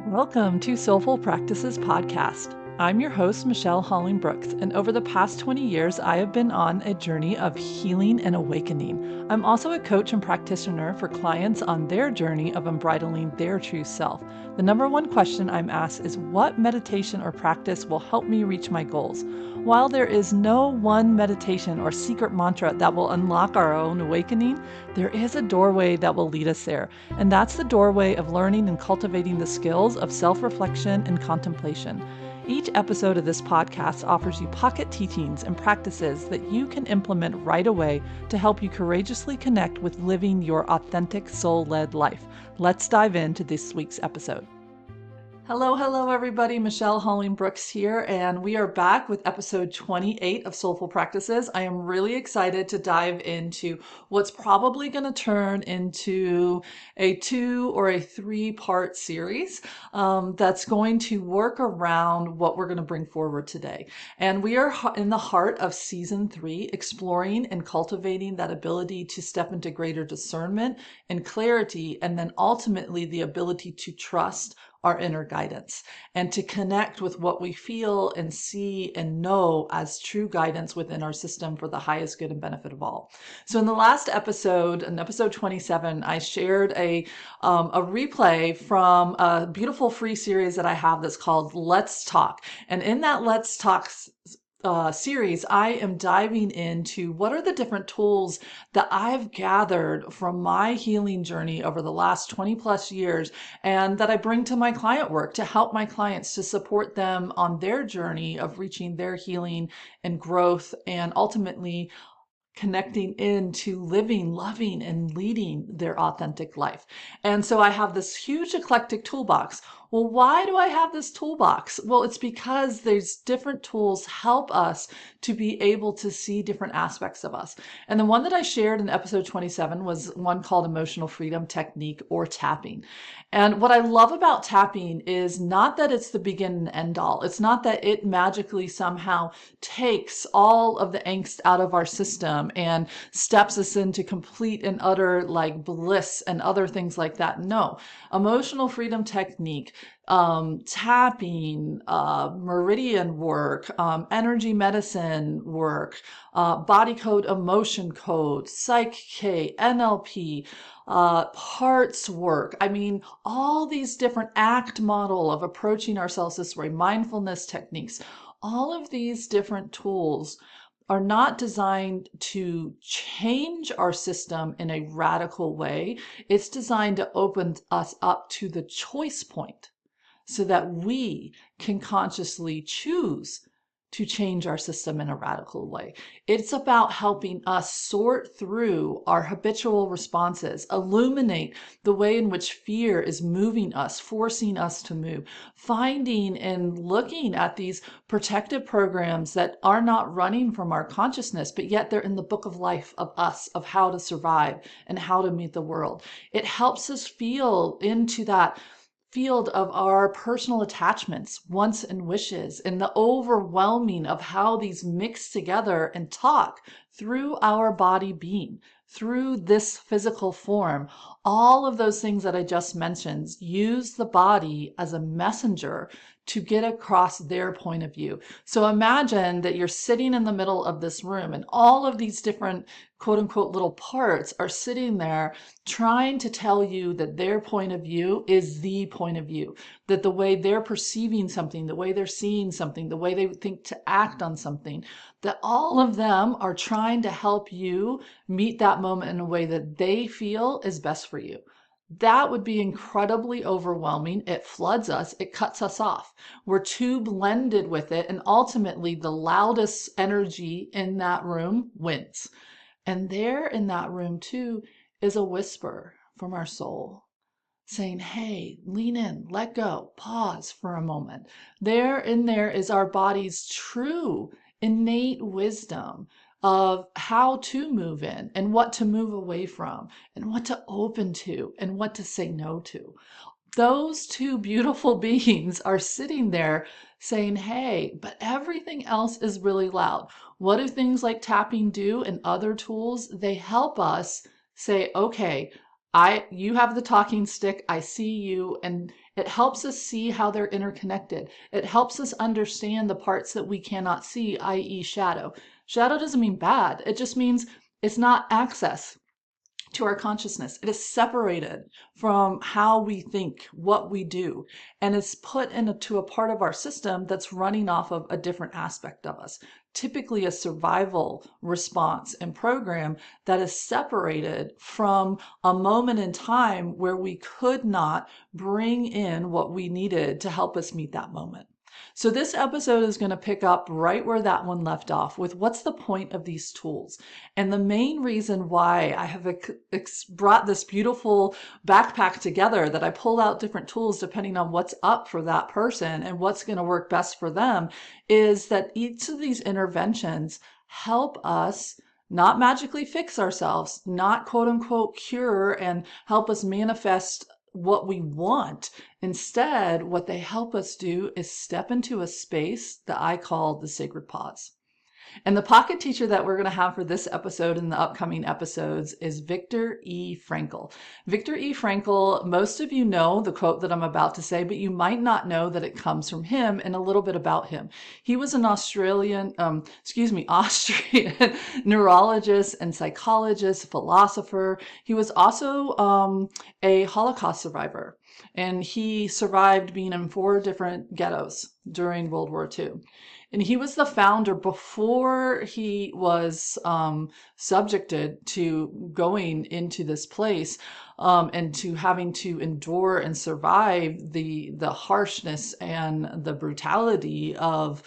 Welcome to Soulful Practices Podcast. I'm your host, Michelle Holling-Brooks, and over the past 20 years, I have been on a journey of healing and awakening. I'm also a coach and practitioner for clients on their journey of unbridling their true self. The number one question I'm asked is, what meditation or practice will help me reach my goals? While there is no one meditation or secret mantra that will unlock our own awakening, there is a doorway that will lead us there. And that's the doorway of learning and cultivating the skills of self-reflection and contemplation. Each episode of this podcast offers you pocket teachings and practices that you can implement right away to help you courageously connect with living your authentic soul-led life. Let's dive into this week's episode. Hello, everybody. Michelle Holling-Brooks here, and we are back with episode 28 of Soulful Practices. I am really excited to dive into what's probably going to turn into a 2 or a 3-part series that's going to work around what we're going to bring forward today. And we are in the heart of season 3, exploring and cultivating that ability to step into greater discernment and clarity, and then ultimately the ability to trust our inner guidance and to connect with what we feel and see and know as true guidance within our system for the highest good and benefit of all. So in the last episode, in episode 27, I shared a replay from a beautiful free series that I have that's called Let's Talk. And in that Let's Talk series, I am diving into what are the different tools that I've gathered from my healing journey over the last 20 plus years and that I bring to my client work to help my clients to support them on their journey of reaching their healing and growth and ultimately connecting into living, loving, and leading their authentic life. And so I have this huge eclectic toolbox. Well, why do I have this toolbox? Well, it's because these different tools help us to be able to see different aspects of us. And the one that I shared in episode 27 was one called Emotional Freedom Technique, or tapping. And what I love about tapping is not that it's the begin and end all. It's not that it magically somehow takes all of the angst out of our system and steps us into complete and utter like bliss and other things like that. No, emotional freedom technique, tapping, meridian work, energy medicine work, body code, emotion code, psych K, NLP, parts work. I mean, all these different ACT model of approaching ourselves this way, mindfulness techniques, all of these different tools are not designed to change our system in a radical way. It's designed to open us up to the choice point so that we can consciously choose to change our system in a radical way. It's about helping us sort through our habitual responses, illuminate the way in which fear is moving us, forcing us to move, finding and looking at these protective programs that are not running from our consciousness, but yet they're in the book of life of us, of how to survive and how to meet the world. It helps us feel into that field of our personal attachments, wants, and wishes, and the overwhelming of how these mix together and talk through our body being, through this physical form. All of those things that I just mentioned use the body as a messenger to get across their point of view. So imagine that you're sitting in the middle of this room and all of these different quote unquote little parts are sitting there trying to tell you that their point of view is the point of view, that the way they're perceiving something, the way they're seeing something, the way they think to act on something, that all of them are trying to help you meet that moment in a way that they feel is best for you. That would be incredibly overwhelming. It floods us. It cuts us off. We're too blended with it. And ultimately, the loudest energy in that room wins. And there in that room, too, is a whisper from our soul saying, hey, lean in, let go, pause for a moment. There is our body's true innate wisdom of how to move in and what to move away from and what to open to and what to say no to. Those two beautiful beings are sitting there saying, hey, but everything else is really loud. What do things like tapping do and other tools? They help us say, okay, You have the talking stick, I see you, and it helps us see how they're interconnected. It helps us understand the parts that we cannot see, i.e. shadow. Shadow doesn't mean bad. It just means it's not access to our consciousness. It is separated from how we think, what we do, and it's put into a part of our system that's running off of a different aspect of us, typically a survival response and program that is separated from a moment in time where we could not bring in what we needed to help us meet that moment. So this episode is going to pick up right where that one left off with what's the point of these tools. And the main reason why I have brought this beautiful backpack together, that I pull out different tools depending on what's up for that person and what's going to work best for them, is that each of these interventions help us not magically fix ourselves, not quote unquote cure and help us manifest what we want. Instead, what they help us do is step into a space that I call the sacred pause. And the pocket teacher that we're going to have for this episode and the upcoming episodes is Viktor E. Frankl. Viktor E. Frankl, most of you know the quote that I'm about to say, but you might not know that it comes from him and a little bit about him. He was an Austrian neurologist and psychologist, philosopher. He was also a Holocaust survivor, and he survived being in 4 different ghettos during World War II. And he was the founder before he was subjected to going into this place and to having to endure and survive the harshness and the brutality of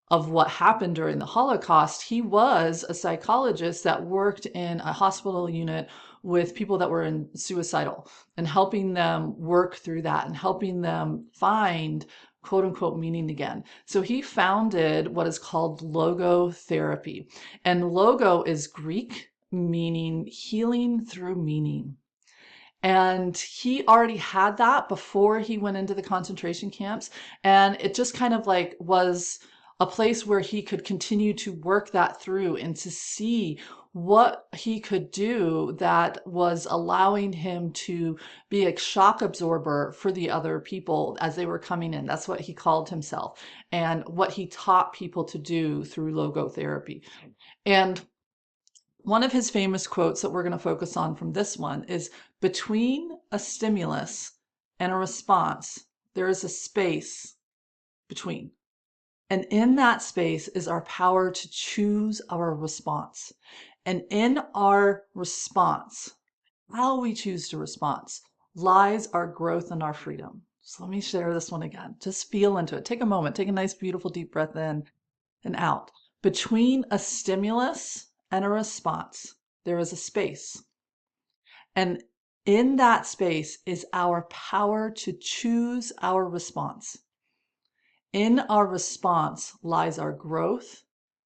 what happened during the Holocaust. He was a psychologist that worked in a hospital unit with people that were suicidal and helping them work through that and helping them find quote unquote meaning again. So he founded what is called logotherapy. And logo is Greek, meaning healing through meaning. And he already had that before he went into the concentration camps. And it just kind of like was a place where he could continue to work that through and to see what he could do that was allowing him to be a shock absorber for the other people as they were coming in. That's what he called himself and what he taught people to do through logotherapy. And one of his famous quotes that we're going to focus on from this one is, between a stimulus and a response, there is a space between. And in that space is our power to choose our response. And in our response, how we choose to respond, lies our growth and our freedom. So let me share this one again. Just feel into it. Take a moment. Take a nice, beautiful, deep breath in and out. Between a stimulus and a response, there is a space. And in that space is our power to choose our response. In our response lies our growth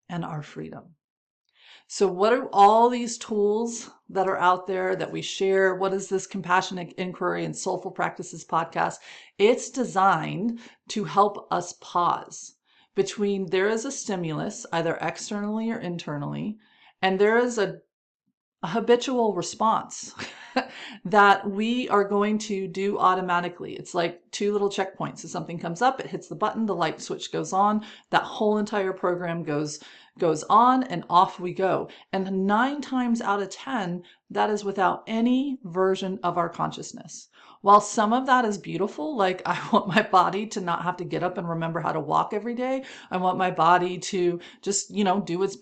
and our freedom. So what are all these tools that are out there that we share? What is this Compassionate Inquiry and Soulful Practices podcast? It's designed to help us pause between there is a stimulus, either externally or internally, and there is a habitual response that we are going to do automatically. It's like 2 little checkpoints. If something comes up, it hits the button, the light switch goes on, that whole entire program goes on and off we go. And 9 times out of 10, that is without any version of our consciousness. While some of that is beautiful, like I want my body to not have to get up and remember how to walk every day. I want my body to just, do its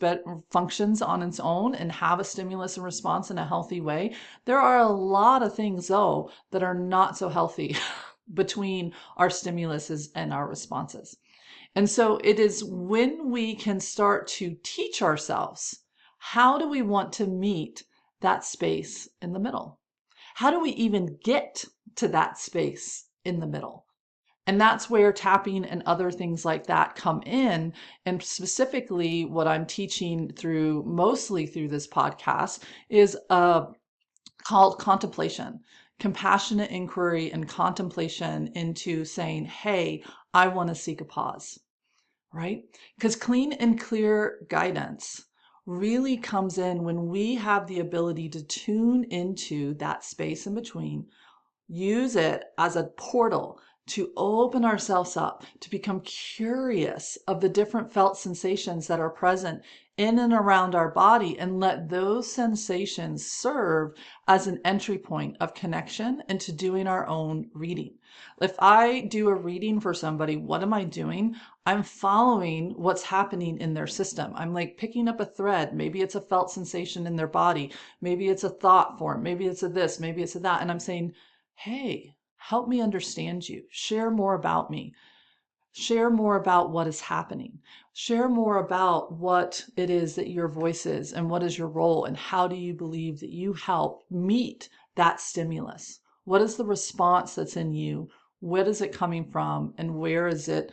functions on its own and have a stimulus and response in a healthy way. There are a lot of things though that are not so healthy between our stimuluses and our responses. And so it is when we can start to teach ourselves, how do we want to meet that space in the middle? How do we even get to that space in the middle? And that's where tapping and other things like that come in. And specifically what I'm teaching mostly through this podcast is called contemplation, compassionate inquiry and contemplation into saying, hey, I want to seek a pause, right? Because clean and clear guidance really comes in when we have the ability to tune into that space in between, use it as a portal to open ourselves up, to become curious of the different felt sensations that are present in and around our body, and let those sensations serve as an entry point of connection into doing our own reading. If I do a reading for somebody, what am I doing? I'm following what's happening in their system. I'm like picking up a thread. Maybe it's a felt sensation in their body. Maybe it's a thought form. Maybe it's a this, maybe it's a that. And I'm saying, hey, help me understand you. Share more about me. Share more about what is happening. Share more about what it is that your voice is and what is your role and how do you believe that you help meet that stimulus? What is the response that's in you? What is it coming from? And where is it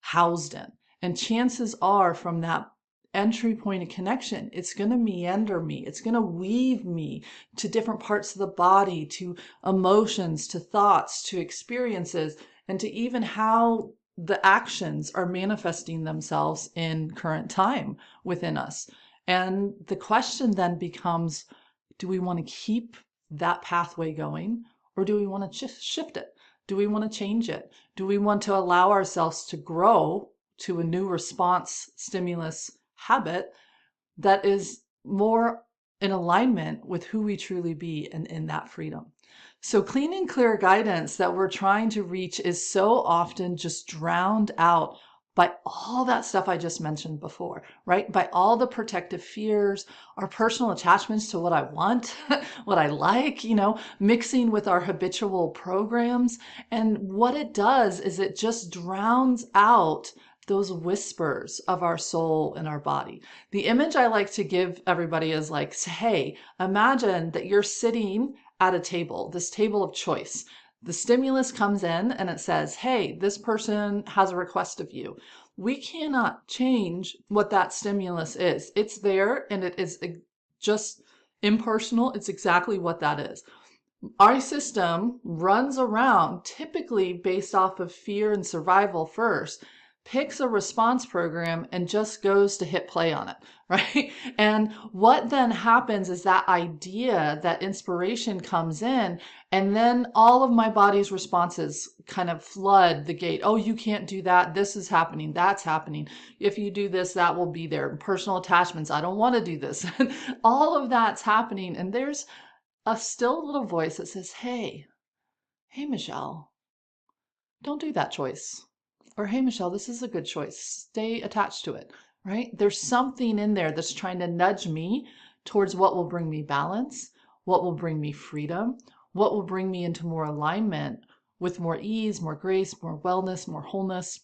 housed in? And chances are, from that entry point of connection, it's going to meander me. It's going to weave me to different parts of the body, to emotions, to thoughts, to experiences, and to even how the actions are manifesting themselves in current time within us. And the question then becomes, do we want to keep that pathway going, or do we want to shift it? Do we want to change it? Do we want to allow ourselves to grow to a new response, stimulus, habit that is more in alignment with who we truly be and in that freedom? So clean and clear guidance that we're trying to reach is so often just drowned out by all that stuff I just mentioned before, right? By all the protective fears, our personal attachments to what I want, what I like, mixing with our habitual programs. And what it does is it just drowns out those whispers of our soul and our body. The image I like to give everybody is like, hey, imagine that you're sitting at a table, this table of choice. The stimulus comes in and it says, hey, this person has a request of you. We cannot change what that stimulus is. It's there and it is just impersonal. It's exactly what that is. Our system runs around typically based off of fear and survival first, picks a response program and just goes to hit play on it, right? And what then happens is that idea, that inspiration comes in, and then all of my body's responses kind of flood the gate. Oh, you can't do that. This is happening. That's happening. If you do this, that will be there. Personal attachments. I don't want to do this. All of that's happening. And there's a still little voice that says, hey, Michelle, don't do that choice. Or, hey, Michelle, this is a good choice. Stay attached to it, right? There's something in there that's trying to nudge me towards what will bring me balance, what will bring me freedom, what will bring me into more alignment with more ease, more grace, more wellness, more wholeness,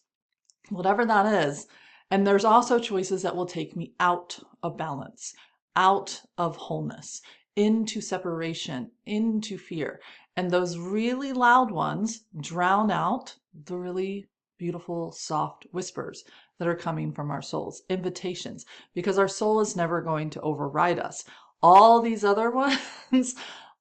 whatever that is. And there's also choices that will take me out of balance, out of wholeness, into separation, into fear. And those really loud ones drown out the really beautiful, soft whispers that are coming from our souls, invitations, because our soul is never going to override us. All these other ones,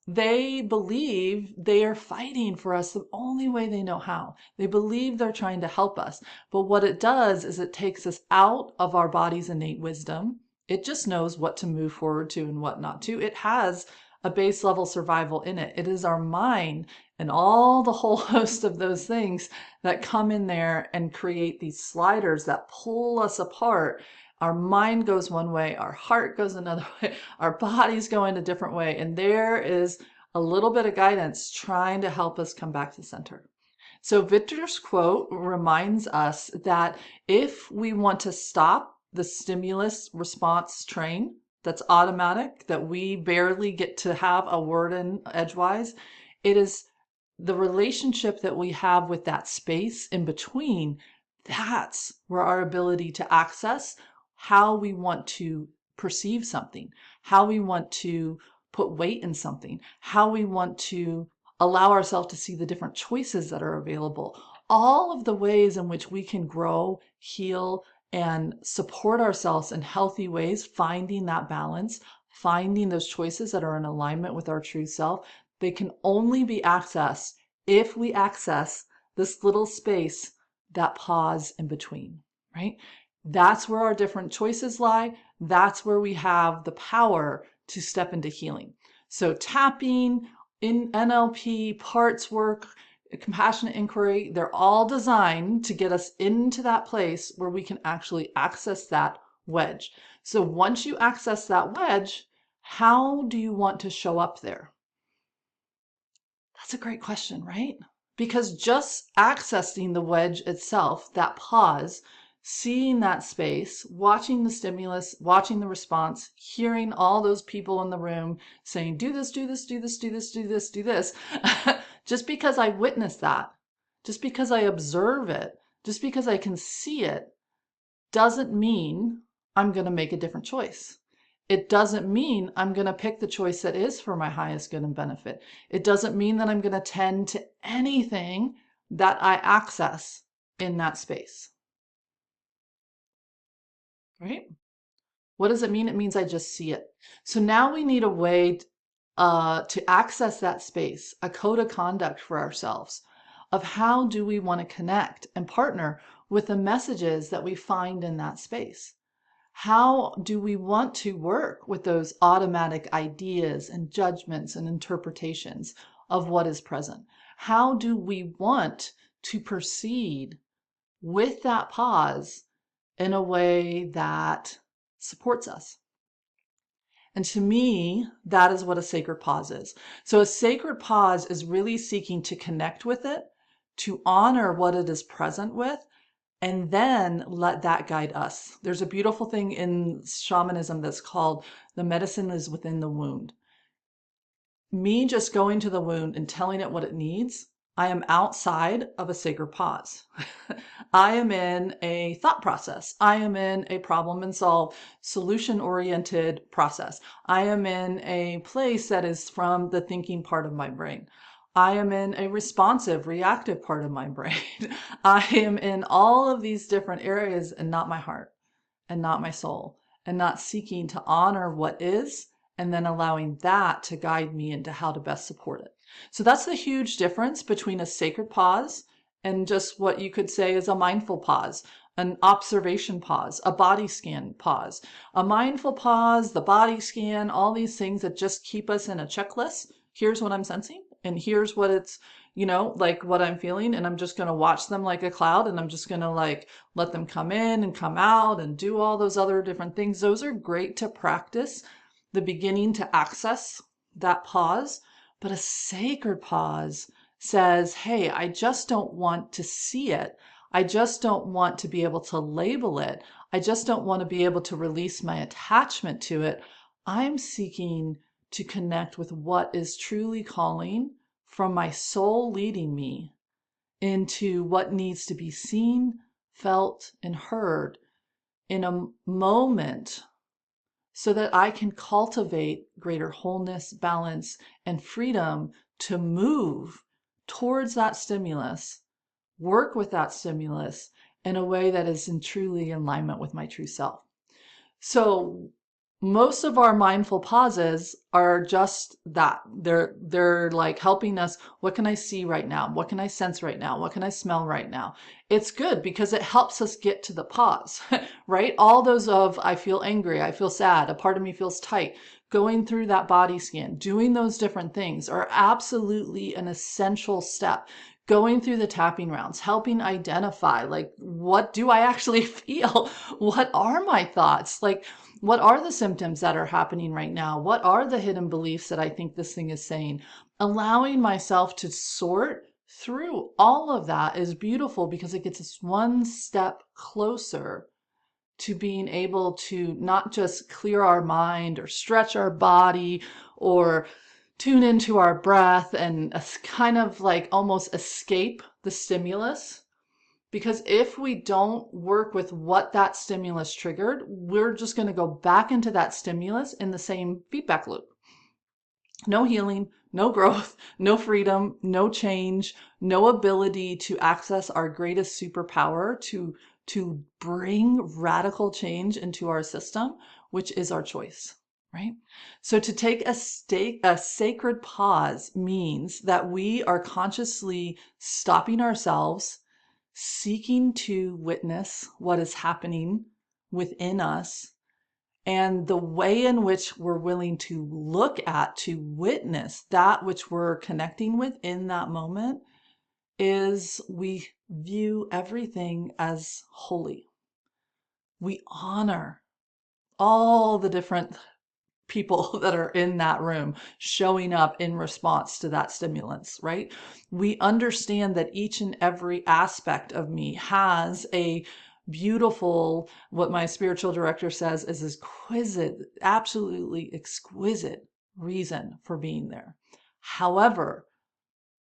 they believe they are fighting for us the only way they know how. They believe they're trying to help us. But what it does is it takes us out of our body's innate wisdom. It just knows what to move forward to and what not to. It has a base level survival in it. It is our mind and all the whole host of those things that come in there and create these sliders that pull us apart. Our mind goes one way, our heart goes another way, our bodies go in a different way. And there is a little bit of guidance trying to help us come back to center. So Victor's quote reminds us that if we want to stop the stimulus response train that's automatic, that we barely get to have a word in edgewise, it is the relationship that we have with that space in between. That's where our ability to access how we want to perceive something, how we want to put weight in something, how we want to allow ourselves to see the different choices that are available, all of the ways in which we can grow, heal, and support ourselves in healthy ways, finding that balance, finding those choices that are in alignment with our true self. They can only be accessed if we access this little space, that pause in between, right? That's where our different choices lie. That's where we have the power to step into healing. So tapping, in NLP, parts work, compassionate inquiry, they're all designed to get us into that place where we can actually access that wedge. So once you access that wedge, how do you want to show up there? That's a great question, right? Because just accessing the wedge itself, that pause, seeing that space, watching the stimulus, watching the response, hearing all those people in the room saying, do this, do this, do this, do this, do this, do this. Just because I witness that, just because I observe it, just because I can see it, doesn't mean I'm going to make a different choice. It doesn't mean I'm going to pick the choice that is for my highest good and benefit. It doesn't mean that I'm going to tend to anything that I access in that space. Right? What does it mean? It means I just see it. So now we need a way to access that space, a code of conduct for ourselves of how do we want to connect and partner with the messages that we find in that space. How do we want to work with those automatic ideas and judgments and interpretations of what is present? How do we want to proceed with that pause in a way that supports us? And to me, that is what a sacred pause is. So a sacred pause is really seeking to connect with it, to honor what it is present with, and then let that guide us. There's a beautiful thing in shamanism that's called the medicine is within the wound. Me just going to the wound and telling it what it needs, I am outside of a sacred pause. I am in a thought process. I am in a problem and solve, solution oriented process. I am in a place that is from the thinking part of my brain. I am in a responsive, reactive part of my brain. I am in all of these different areas and not my heart and not my soul and not seeking to honor what is and then allowing that to guide me into how to best support it. So that's the huge difference between a sacred pause and just what you could say is a mindful pause, an observation pause, a body scan pause. A mindful pause, the body scan, all these things that just keep us in a checklist. Here's what I'm sensing and here's what it's, like what I'm feeling, and I'm just going to watch them like a cloud, and I'm just going to like let them come in and come out and do all those other different things. Those are great to practice the beginning to access that pause, but a sacred pause says, hey, I just don't want to see it. I just don't want to be able to label it. I just don't want to be able to release my attachment to it. I'm seeking to connect with what is truly calling from my soul, leading me into what needs to be seen, felt, and heard in a moment so that I can cultivate greater wholeness, balance, and freedom to move towards that stimulus, work with that stimulus in a way that is in truly alignment with my true self. So most of our mindful pauses are just that. They're like helping us. What can I see right now? What can I sense right now? What can I smell right now? It's good because it helps us get to the pause, right? All those of I feel angry, I feel sad, a part of me feels tight. Going through that body scan, doing those different things are absolutely an essential step. Going through the tapping rounds, helping identify, like, what do I actually feel? What are my thoughts? Like, what are the symptoms that are happening right now? What are the hidden beliefs that I think this thing is saying? Allowing myself to sort through all of that is beautiful because it gets us one step closer to being able to not just clear our mind or stretch our body or tune into our breath and kind of like almost escape the stimulus. Because if we don't work with what that stimulus triggered, we're just going to go back into that stimulus in the same feedback loop. No healing, no growth, no freedom, no change, no ability to access our greatest superpower to bring radical change into our system, which is our choice, right? So to take a sacred pause means that we are consciously stopping ourselves, seeking to witness what is happening within us, and the way in which we're willing to look at, to witness that which we're connecting with in that moment, is we view everything as holy. We honor all the different people that are in that room showing up in response to that stimulus, right? We understand that each and every aspect of me has a beautiful, what my spiritual director says is exquisite, absolutely exquisite reason for being there. However,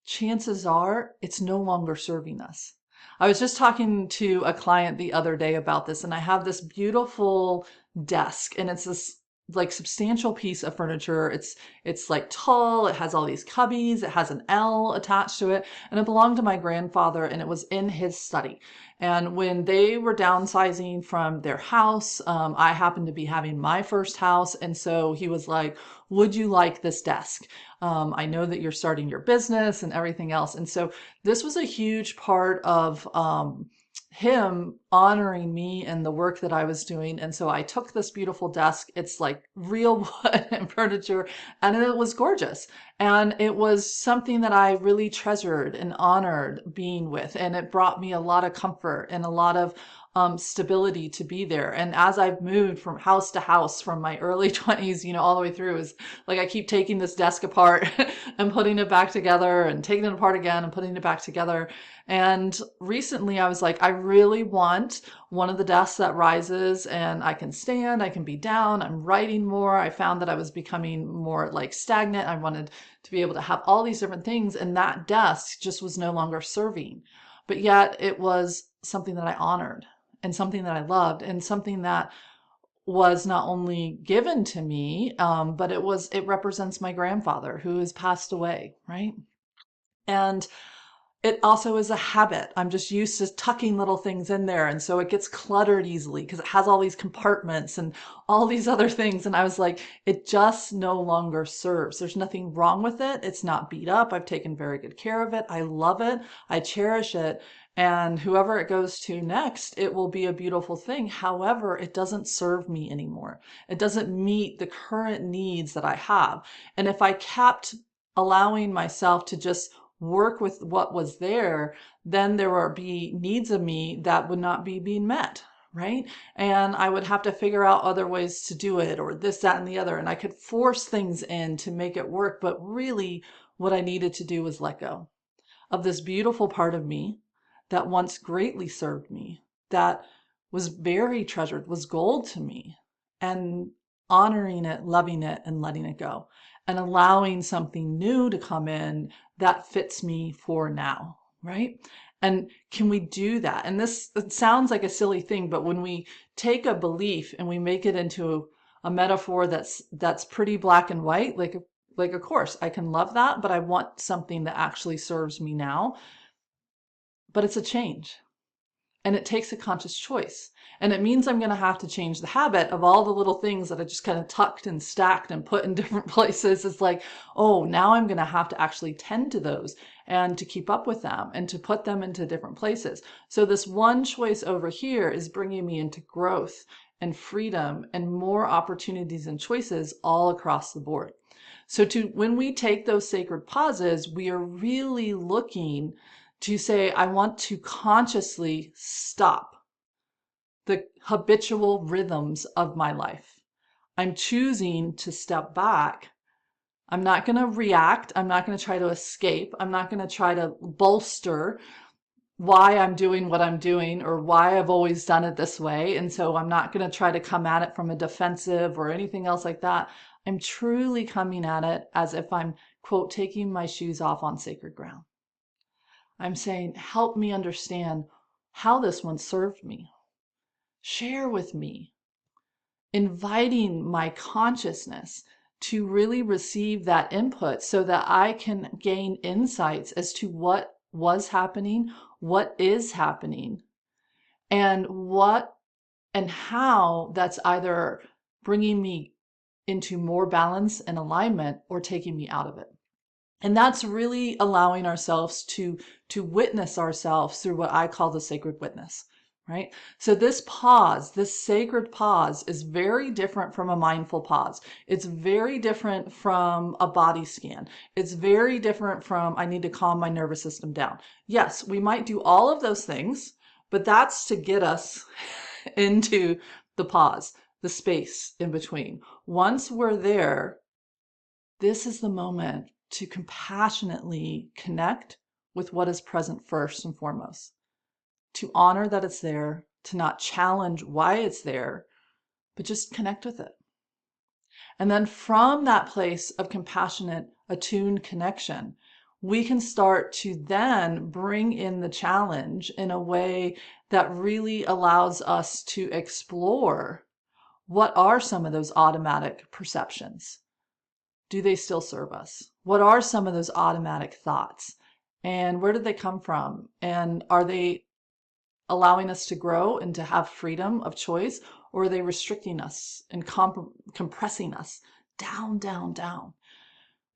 chances are it's no longer serving us. I was just talking to a client the other day about this, and I have this beautiful desk, and it's this like substantial piece of furniture. It's like tall, it has all these cubbies, it has an L attached to it, and it belonged to my grandfather, and it was in his study. And when they were downsizing from their house, I happened to be having my first house, and so he was like, would you like this desk? I know that you're starting your business and everything else. And so this was a huge part of him honoring me and the work that I was doing. And so I took this beautiful desk. It's like real wood and furniture, and it was gorgeous. And it was something that I really treasured and honored being with. And it brought me a lot of comfort and a lot of stability to be there. And as I've moved from house to house from my early 20s, all the way through, is like I keep taking this desk apart and putting it back together and taking it apart again and putting it back together. And recently I was like, I really want one of the desks that rises and I can stand, I can be down, I'm writing more. I found that I was becoming more like stagnant. I wanted to be able to have all these different things, and that desk just was no longer serving. But yet it was something that I honored and something that I loved and something that was not only given to me, but it represents my grandfather who has passed away, right? And it also is a habit. I'm just used to tucking little things in there. And so it gets cluttered easily because it has all these compartments and all these other things. And I was like, it just no longer serves. There's nothing wrong with it. It's not beat up. I've taken very good care of it. I love it. I cherish it. And whoever it goes to next, it will be a beautiful thing. However, it doesn't serve me anymore. It doesn't meet the current needs that I have. And if I kept allowing myself to just work with what was there, then there would be needs of me that would not be being met, right? And I would have to figure out other ways to do it, or this, that, and the other. And I could force things in to make it work. But really, what I needed to do was let go of this beautiful part of me that once greatly served me, that was very treasured, was gold to me, and honoring it, loving it, and letting it go, and allowing something new to come in that fits me for now, right? And can we do that? And it sounds like a silly thing, but when we take a belief and we make it into a metaphor that's pretty black and white, like of course I can love that, but I want something that actually serves me now. But it's a change. And it takes a conscious choice. And it means I'm going to have to change the habit of all the little things that I just kind of tucked and stacked and put in different places. It's like, oh, now I'm going to have to actually tend to those and to keep up with them and to put them into different places. So this one choice over here is bringing me into growth and freedom and more opportunities and choices all across the board. So when we take those sacred pauses, we are really looking to say, I want to consciously stop the habitual rhythms of my life. I'm choosing to step back. I'm not going to react. I'm not going to try to escape. I'm not going to try to bolster why I'm doing what I'm doing or why I've always done it this way. And so I'm not going to try to come at it from a defensive or anything else like that. I'm truly coming at it as if I'm, quote, taking my shoes off on sacred ground. I'm saying, help me understand how this one served me. Share with me, inviting my consciousness to really receive that input so that I can gain insights as to what was happening, what is happening, and what and how that's either bringing me into more balance and alignment or taking me out of it. And that's really allowing ourselves to witness ourselves through what I call the sacred witness, right? So this pause, this sacred pause, is very different from a mindful pause. It's very different from a body scan. It's very different from I need to calm my nervous system down. Yes, we might do all of those things, but that's to get us into the pause, the space in between. Once we're there, this is the moment to compassionately connect with what is present first and foremost, to honor that it's there, to not challenge why it's there, but just connect with it. And then from that place of compassionate, attuned connection, we can start to then bring in the challenge in a way that really allows us to explore what are some of those automatic perceptions. Do they still serve us? What are some of those automatic thoughts? And where did they come from? And are they allowing us to grow and to have freedom of choice? Or are they restricting us and compressing us down, down, down?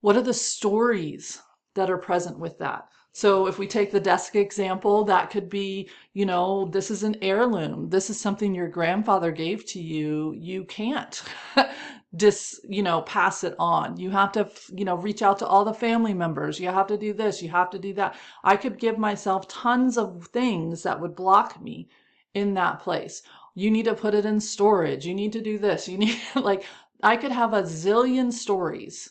What are the stories that are present with that? So if we take the desk example, that could be, this is an heirloom. This is something your grandfather gave to you. You can't pass it on. You have to, reach out to all the family members. You have to do this. You have to do that. I could give myself tons of things that would block me in that place. You need to put it in storage. You need to do this. You need I could have a zillion stories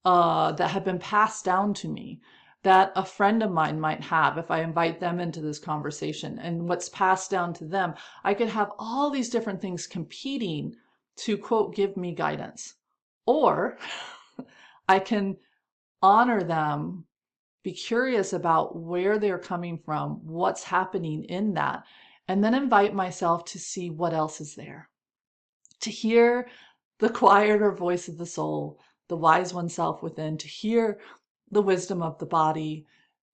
that have been passed down to me that a friend of mine might have if I invite them into this conversation, and what's passed down to them. I could have all these different things competing to, quote, give me guidance. Or I can honor them, be curious about where they're coming from, what's happening in that, and then invite myself to see what else is there, to hear the quieter voice of the soul, the wise oneself within, to hear the wisdom of the body,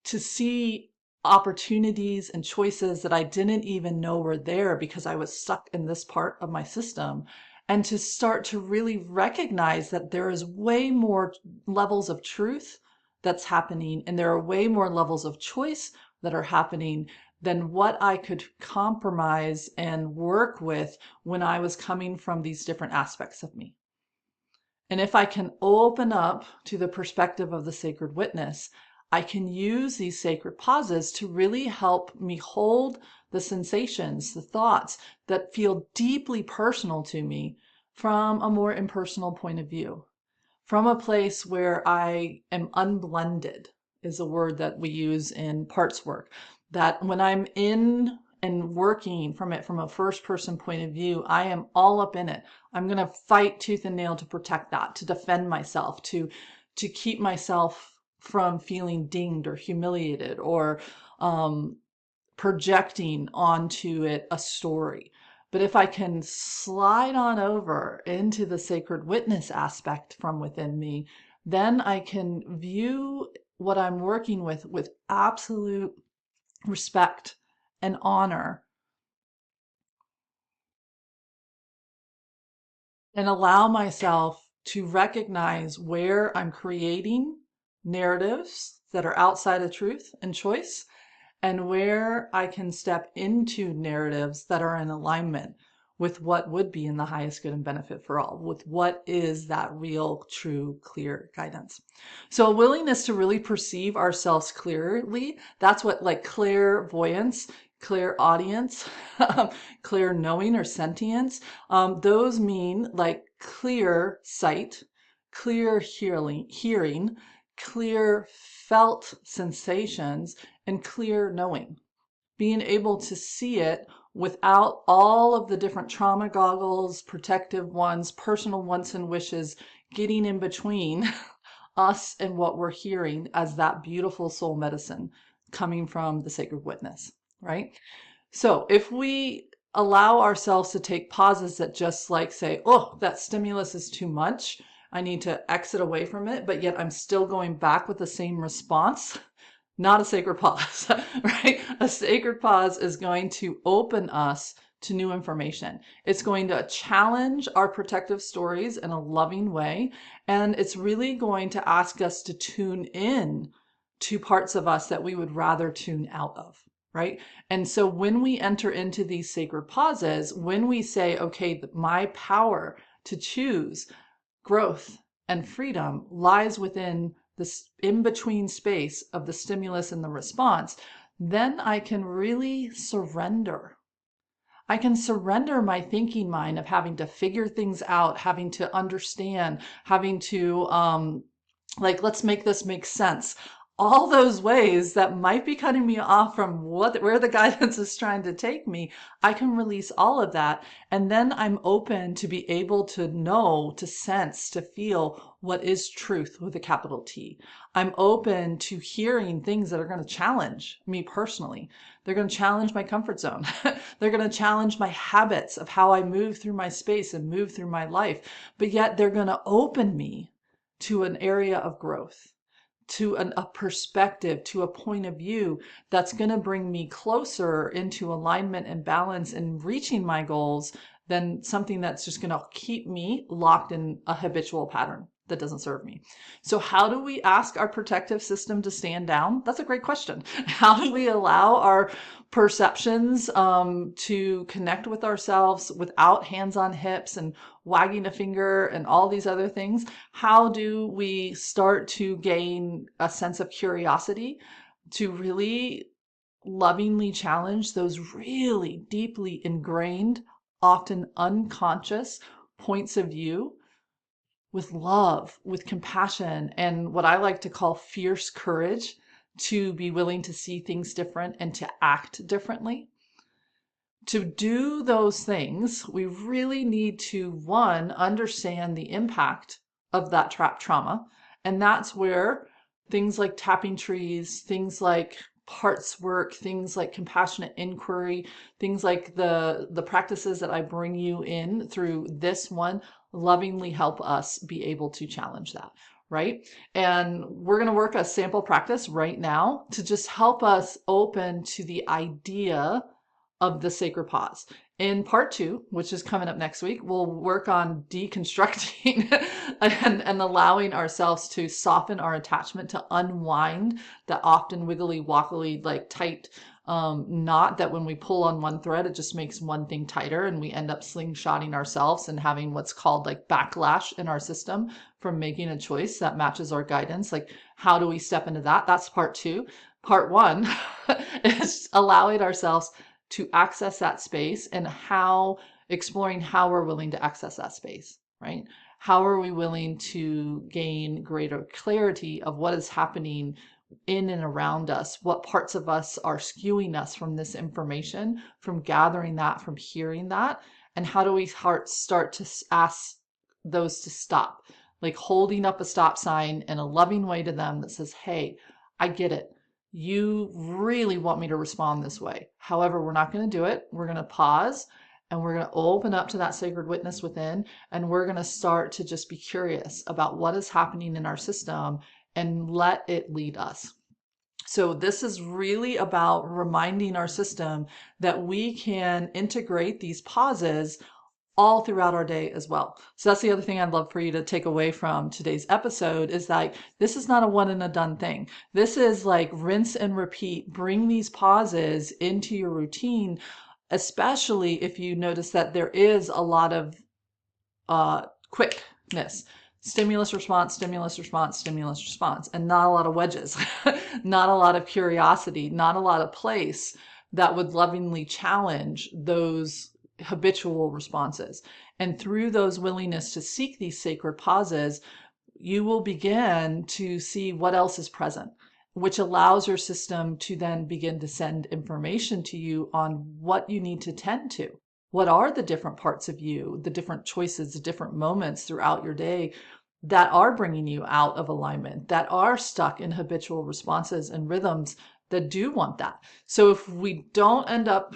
to see opportunities and choices that I didn't even know were there because I was stuck in this part of my system, and to start to really recognize that there is way more levels of truth that's happening, and there are way more levels of choice that are happening than what I could compromise and work with when I was coming from these different aspects of me. And if I can open up to the perspective of the sacred witness, I can use these sacred pauses to really help me hold the sensations, the thoughts that feel deeply personal to me from a more impersonal point of view, from a place where I am unblended, is a word that we use in parts work. That when I'm in and working from it from a first person point of view, I am all up in it. I'm going to fight tooth and nail to protect that, to defend myself, to keep myself from feeling dinged or humiliated or projecting onto it a story. But if I can slide on over into the sacred witness aspect from within me, then I can view what I'm working with absolute respect and honor, and allow myself to recognize where I'm creating narratives that are outside of truth and choice, and where I can step into narratives that are in alignment with what would be in the highest good and benefit for all, with what is that real, true, clear guidance. So a willingness to really perceive ourselves clearly, that's what clairvoyance, clairaudience, clear knowing or sentience, those mean like clear sight, clear hearing, clear felt sensations, and clear knowing. Being able to see it without all of the different trauma goggles, protective ones, personal wants and wishes getting in between us and what we're hearing as that beautiful soul medicine coming from the sacred witness, right? So if we allow ourselves to take pauses that just say, oh, that stimulus is too much, I need to exit away from it, but yet I'm still going back with the same response, not a sacred pause, right? A sacred pause is going to open us to new information. It's going to challenge our protective stories in a loving way. And it's really going to ask us to tune in to parts of us that we would rather tune out of, right? And so when we enter into these sacred pauses, when we say, okay, my power to choose growth and freedom lies within this in-between space of the stimulus and the response, then I can really surrender. I can surrender my thinking mind of having to figure things out, having to understand, having to, let's make this make sense. All those ways that might be cutting me off from where the guidance is trying to take me, I can release all of that. And then I'm open to be able to know, to sense, to feel what is truth with a capital T. I'm open to hearing things that are going to challenge me personally. They're going to challenge my comfort zone. They're going to challenge my habits of how I move through my space and move through my life. But yet they're going to open me to an area of growth, to a perspective, to a point of view that's going to bring me closer into alignment and balance and reaching my goals than something that's just going to keep me locked in a habitual pattern that doesn't serve me. So how do we ask our protective system to stand down? That's a great question. How do we allow our perceptions to connect with ourselves without hands on hips and wagging a finger and all these other things? How do we start to gain a sense of curiosity to really lovingly challenge those really deeply ingrained, often unconscious points of view with love, with compassion, and what I like to call fierce courage to be willing to see things different and to act differently? To do those things, we really need to, one, understand the impact of that trapped trauma. And that's where things like tapping trees, things like parts work, things like compassionate inquiry, things like the practices that I bring you in through this one lovingly help us be able to challenge that, right? And we're going to work a sample practice right now to just help us open to the idea of the sacred pause. In part 2, which is coming up next week, we'll work on deconstructing and allowing ourselves to soften our attachment, to unwind that often wiggly woggly, like tight knot that when we pull on one thread, it just makes one thing tighter and we end up slingshotting ourselves and having what's called like backlash in our system from making a choice that matches our guidance. Like, how do we step into that? That's part 2. Part 1 is allowing ourselves to access that space and exploring how we're willing to access that space, right? How are we willing to gain greater clarity of what is happening in and around us? What parts of us are skewing us from this information, from gathering that, from hearing that? And how do we start to ask those to stop? Like holding up a stop sign in a loving way to them that says, hey, I get it. You really want me to respond this way. However, we're not going to do it. We're going to pause and we're going to open up to that sacred witness within. And we're going to start to just be curious about what is happening in our system and let it lead us. So this is really about reminding our system that we can integrate these pauses all throughout our day as well. So that's the other thing I'd love for you to take away from today's episode is that this is not a one and a done thing. This is like rinse and repeat. Bring these pauses into your routine, especially if you notice that there is a lot of quickness. Stimulus response, stimulus response, stimulus response, and not a lot of wedges, not a lot of curiosity, not a lot of place that would lovingly challenge those habitual responses. And through those willingness to seek these sacred pauses, you will begin to see what else is present, which allows your system to then begin to send information to you on what you need to tend to. What are the different parts of you, the different choices, the different moments throughout your day that are bringing you out of alignment, that are stuck in habitual responses and rhythms that do want that. So if we don't end up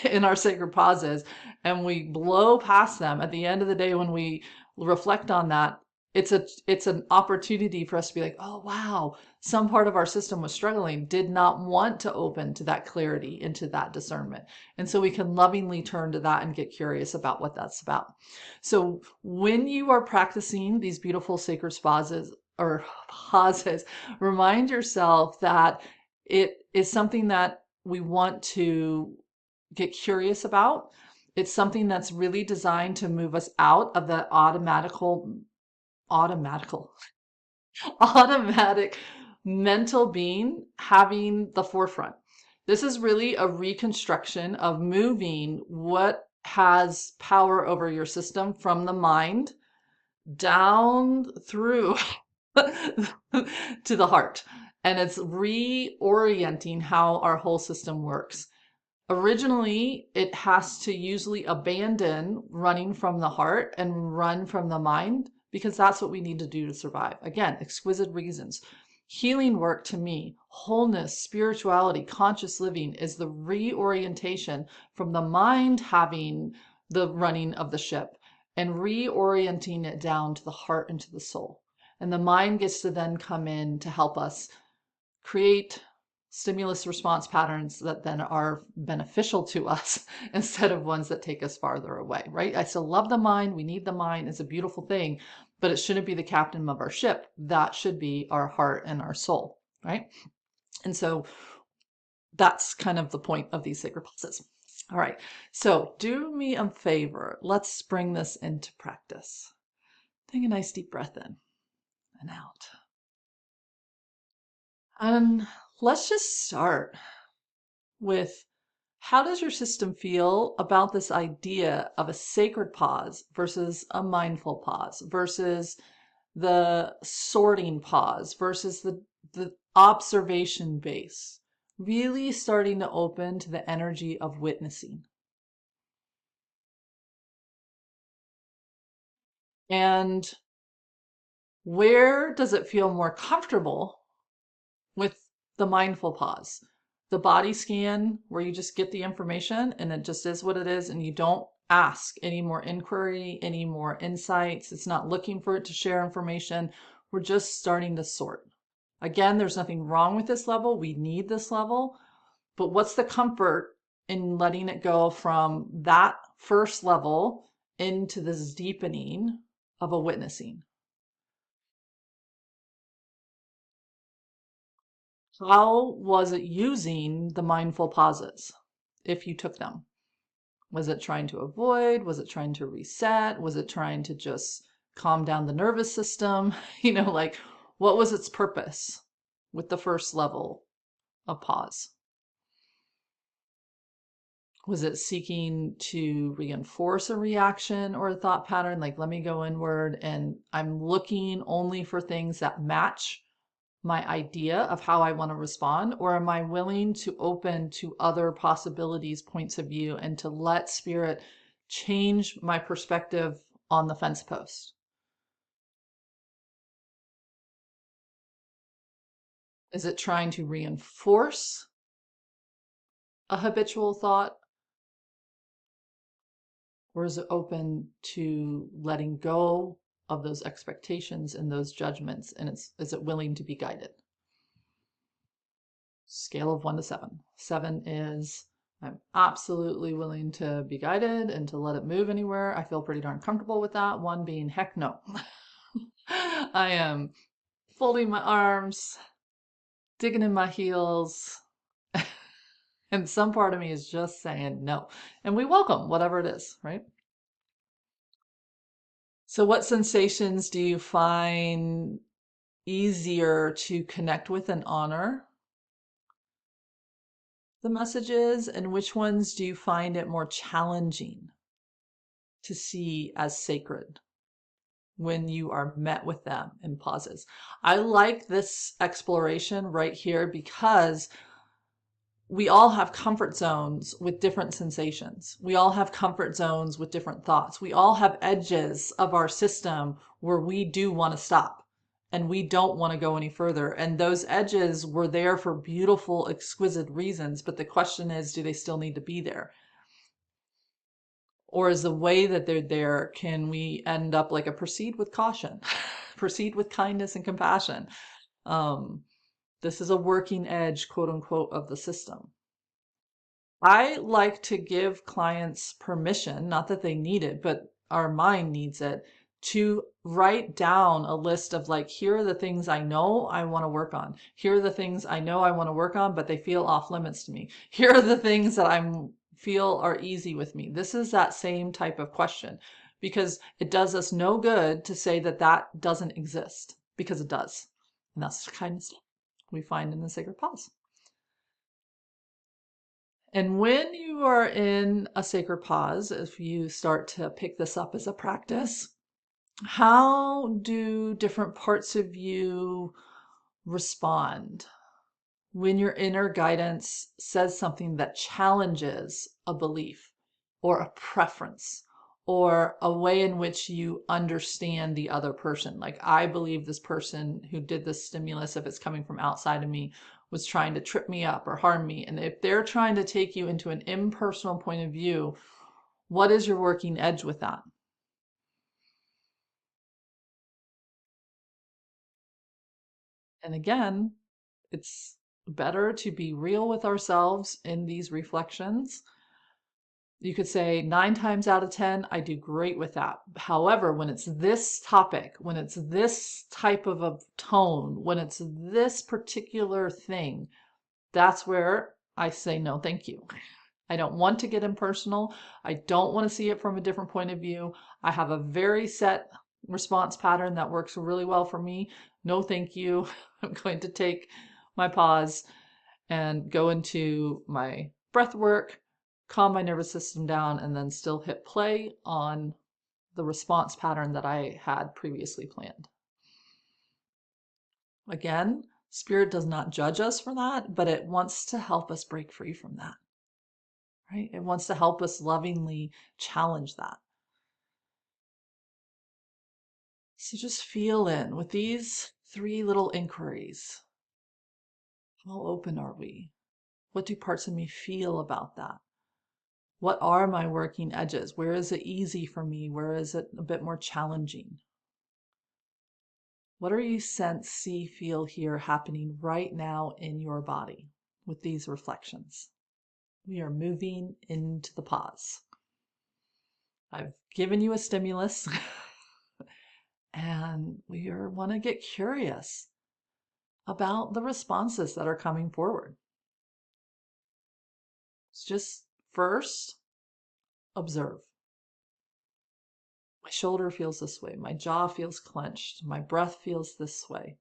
in our sacred pauses and we blow past them at the end of the day, when we reflect on that, it's an opportunity for us to be like, oh, wow, some part of our system was struggling, did not want to open to that clarity, into that discernment. And so we can lovingly turn to that and get curious about what that's about. So when you are practicing these beautiful sacred pauses or pauses, remind yourself that it is something that we want to get curious about. It's something that's really designed to move us out of the automatical automatic mental being having the forefront. This is really a reconstruction of moving what has power over your system from the mind down through to the heart. And it's reorienting how our whole system works. Originally, it has to usually abandon running from the heart and run from the mind because that's what we need to do to survive. Again, exquisite reasons. Healing work to me, wholeness, spirituality, conscious living is the reorientation from the mind having the running of the ship and reorienting it down to the heart and to the soul. And the mind gets to then come in to help us create stimulus response patterns that then are beneficial to us instead of ones that take us farther away, right? I still love the mind. We need the mind. It's a beautiful thing, but it shouldn't be the captain of our ship. That should be our heart and our soul, right? And so that's kind of the point of these sacred pauses. All right. So do me a favor. Let's bring this into practice. Take a nice deep breath in and out. And let's just start with, how does your system feel about this idea of a sacred pause versus a mindful pause versus the sorting pause versus the observation base? Really starting to open to the energy of witnessing. And where does it feel more comfortable with the mindful pause? The body scan, where you just get the information and it just is what it is, and you don't ask any more inquiry, any more insights. It's not looking for it to share information. We're just starting to sort. Again, there's nothing wrong with this level. We need this level. But what's the comfort in letting it go from that first level into this deepening of a witnessing? How was it using the mindful pauses if you took them? Was it trying to avoid? Was it trying to reset? Was it trying to just calm down the nervous system? Like, what was its purpose with the first level of pause? Was it seeking to reinforce a reaction or a thought pattern? Like, let me go inward and I'm looking only for things that match my idea of how I want to respond? Or am I willing to open to other possibilities, points of view, and to let spirit change my perspective on the fence post? Is it trying to reinforce a habitual thought? Or is it open to letting go of those expectations and those judgments? And is it willing to be guided? Scale of 1 to 7. 7 is I'm absolutely willing to be guided and to let it move anywhere. I feel pretty darn comfortable with that. 1 being heck no. I am folding my arms, digging in my heels, and some part of me is just saying no. And we welcome whatever it is, right? So what sensations do you find easier to connect with and honor the messages, and which ones do you find it more challenging to see as sacred when you are met with them in pauses? I like this exploration right here because we all have comfort zones with different sensations. We all have comfort zones with different thoughts. We all have edges of our system where we do want to stop and we don't want to go any further. And those edges were there for beautiful, exquisite reasons. But the question is, do they still need to be there? Or is the way that they're there, can we end up like a proceed with caution, proceed with kindness and compassion? This is a working edge, quote unquote, of the system. I like to give clients permission, not that they need it, but our mind needs it, to write down a list of like, here are the things I know I want to work on. Here are the things I know I want to work on, but they feel off limits to me. Here are the things that I feel are easy with me. This is that same type of question because it does us no good to say that that doesn't exist because it does. And that's the kind of stuff we find in the sacred pause. And when you are in a sacred pause, if you start to pick this up as a practice, how do different parts of you respond when your inner guidance says something that challenges a belief or a preference or a way in which you understand the other person? Like, I believe this person who did this stimulus, if it's coming from outside of me, was trying to trip me up or harm me. And if they're trying to take you into an impersonal point of view, what is your working edge with that? And again, it's better to be real with ourselves in these reflections. You could say 9 times out of 10, I do great with that. However, when it's this topic, when it's this type of a tone, when it's this particular thing, that's where I say no, thank you. I don't want to get impersonal. I don't want to see it from a different point of view. I have a very set response pattern that works really well for me. No, thank you. I'm going to take my pause and go into my breath work, calm my nervous system down, and then still hit play on the response pattern that I had previously planned. Again, Spirit does not judge us for that, but it wants to help us break free from that, right? It wants to help us lovingly challenge that. So just feel in with these 3 little inquiries. How open are we? What do parts of me feel about that? What are my working edges? Where is it easy for me? Where is it a bit more challenging? What are you sense, see, feel, hear happening right now in your body with these reflections? We are moving into the pause. I've given you a stimulus and we want to get curious about the responses that are coming forward. It's just first, observe. My shoulder feels this way. My jaw feels clenched. My breath feels this way.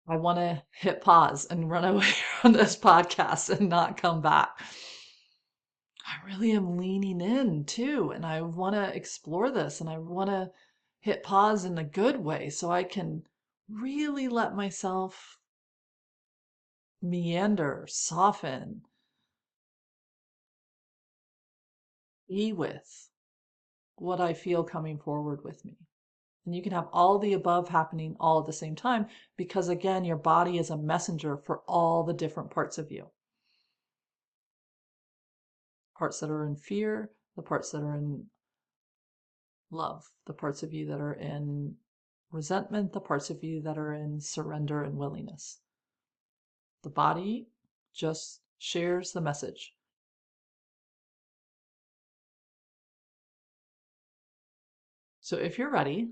I want to hit pause and run away from this podcast and not come back. I really am leaning in too, and I want to explore this and I want to hit pause in a good way so I can really let myself meander, soften, be with what I feel coming forward with me. And you can have all the above happening all at the same time because, again, your body is a messenger for all the different parts of you. Parts that are in fear, the parts that are in love, the parts of you that are in resentment, the parts of you that are in surrender and willingness. The body just shares the message. So if you're ready,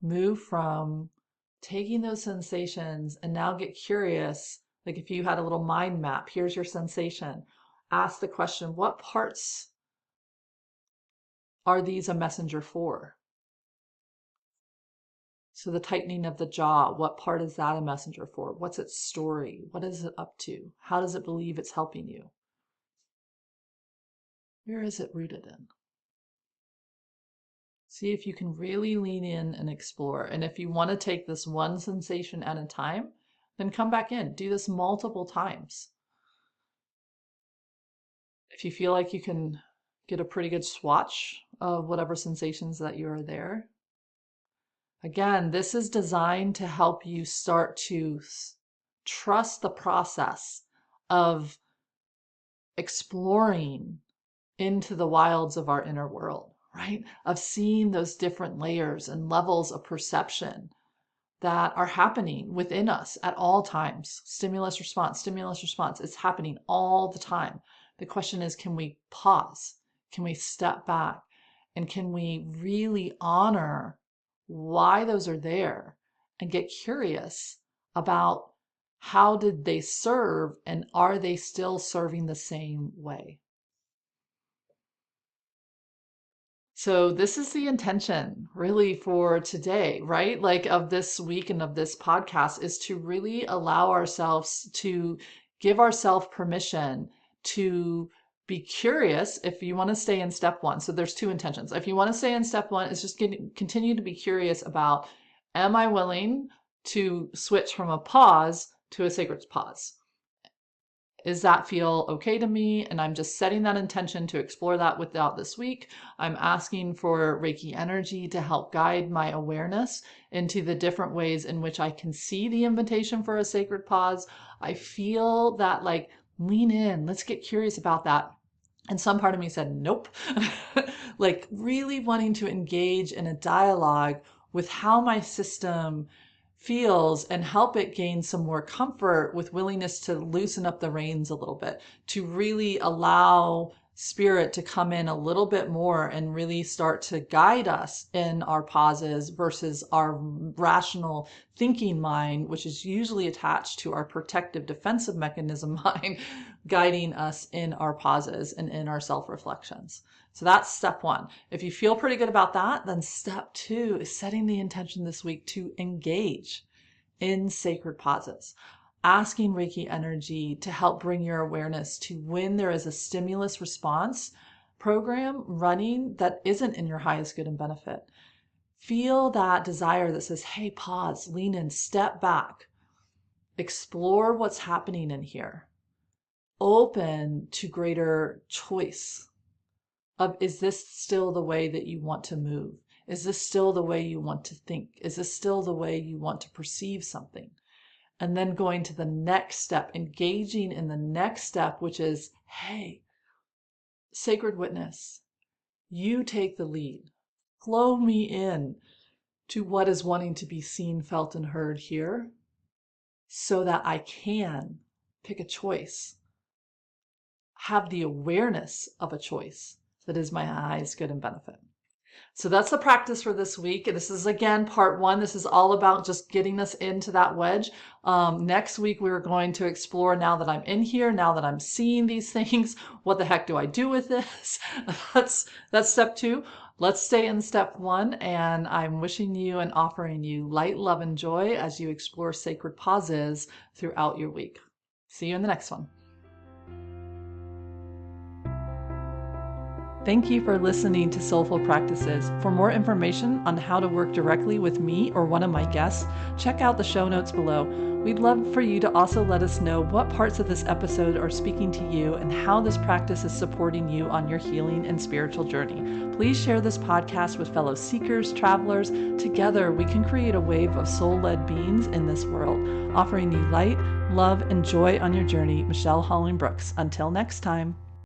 move from taking those sensations and now get curious. Like if you had a little mind map, here's your sensation. Ask the question, what parts are these a messenger for? So the tightening of the jaw, what part is that a messenger for? What's its story? What is it up to? How does it believe it's helping you? Where is it rooted in? See if you can really lean in and explore. And if you want to take this one sensation at a time, then come back in. Do this multiple times. If you feel like you can get a pretty good swatch of whatever sensations that you are there. Again, this is designed to help you start to trust the process of exploring into the wilds of our inner world, right? Of seeing those different layers and levels of perception that are happening within us at all times. Stimulus response, it's happening all the time. The question is, can we pause? Can we step back? And can we really honor why those are there and get curious about how did they serve, and are they still serving the same way? So this is the intention really for today, right? Like of this week and of this podcast, is to really allow ourselves to give ourselves permission to be curious. If you want to stay in step one, so there's two intentions. If you want to stay in step one, it's just continue to be curious about, am I willing to switch from a pause to a sacred pause? Does that feel okay to me? And I'm just setting that intention to explore that without this week. I'm asking for Reiki energy to help guide my awareness into the different ways in which I can see the invitation for a sacred pause. I feel that, like, lean in, let's get curious about that. And some part of me said, nope. Like really wanting to engage in a dialogue with how my system feels and help it gain some more comfort, with willingness to loosen up the reins a little bit, to really allow spirit to come in a little bit more and really start to guide us in our pauses versus our rational thinking mind, which is usually attached to our protective defensive mechanism mind, guiding us in our pauses and in our self-reflections. So that's step one. If you feel pretty good about that, then step two is setting the intention this week to engage in sacred pauses, asking Reiki energy to help bring your awareness to when there is a stimulus response program running that isn't in your highest good and benefit. Feel that desire that says, hey, pause, lean in, step back, explore what's happening in here, open to greater choice of, is this still the way that you want to move? Is this still the way you want to think? Is this still the way you want to perceive something? And then going to the next step, engaging in the next step, which is, hey, sacred witness, you take the lead. Flow me in to what is wanting to be seen, felt, and heard here, so that I can pick a choice, have the awareness of a choice that is my highest good and benefit. So that's the practice for this week. This is, again, part one. This is all about just getting us into that wedge. Next week, we're going to explore, now that I'm in here, now that I'm seeing these things, what the heck do I do with this? That's step two. Let's stay in step one. And I'm wishing you and offering you light, love, and joy as you explore sacred pauses throughout your week. See you in the next one. Thank you for listening to Soulful Practices. For more information on how to work directly with me or one of my guests, check out the show notes below. We'd love for you to also let us know what parts of this episode are speaking to you and how this practice is supporting you on your healing and spiritual journey. Please share this podcast with fellow seekers, travelers. Together, we can create a wave of soul-led beings in this world, offering you light, love, and joy on your journey. Michelle Holling-Brooks. Until next time.